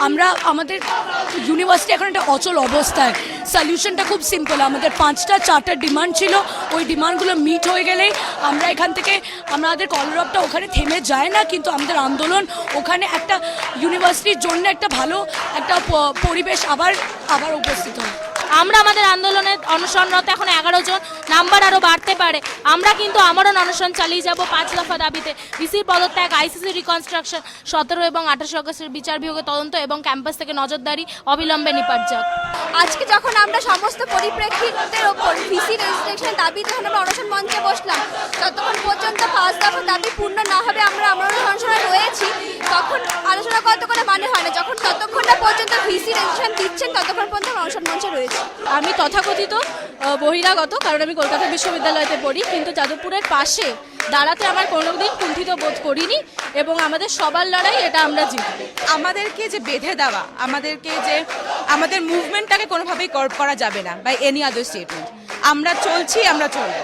আমরা আমাদের ইউনিভার্সিটি এখন একটা অচল অবস্থায়, সলিউশনটা খুব সিম্পল। আমাদের 5টা-4টা ডিমান্ড ছিল, ওই ডিমান্ডগুলো মিট হয়ে গেলেই আমরা এখান থেকে আমাদের কলরবটা ওখানে থেমে যায় না, কিন্তু আমাদের আন্দোলন ওখানে একটা ইউনিভার্সিটির জন্য একটা ভালো একটা পরিবেশ আবার উপস্থিত হয়। আমরা আমাদের আন্দোলনের অনশনরত এখন 11 জন, নাম্বার আরও বাড়তে পারে। আমরা কিন্তু আমরণ অনশন চালিয়ে যাব 5 দফা দাবিতে: ভিসির পদত্যাগ, আইসিসি রিকনস্ট্রাকশন, 17 এবং 28 আগস্টের বিচার বিভাগের তদন্ত এবং ক্যাম্পাস থেকে নজরদারি অবিলম্বে নিপাট যাক। আজকে যখন আমরা সমস্ত পরিপ্রেক্ষিতের ওপর ভিসি রেজিস্ট্রেশনের দাবিতে যখন আমরা অনশন মঞ্চে বসলাম, ততক্ষণ পর্যন্ত 5 দফা দাবি পূর্ণ না হবে আমরা আমরণ অনশনে রয়েছি, তখন আলোচনা কত করে মানে হয় না। যখন ততক্ষণ না পর্যন্ত ভিসি রেজিস্ট্রেশন দিচ্ছেন ততক্ষণ পর্যন্ত আমরা অনশন মঞ্চে রয়েছি। আমি তথাকথিত বহিরাগত, কারণ আমি কলকাতা বিশ্ববিদ্যালয়তে পড়ি, কিন্তু যাদবপুরের পাশে দাঁড়াতে আমার কোনোদিন কুণ্ঠিত বোধ করিনি এবং আমাদের সবার লড়াই, এটা আমরা জিতব। আমাদেরকে যে বেঁধে দেওয়া, আমাদেরকে যে আমাদের মুভমেন্টটাকে কোনোভাবেই করা যাবে না বাই এনি আদার স্টেটমেন্ট। আমরা চলছি, আমরা চলবো।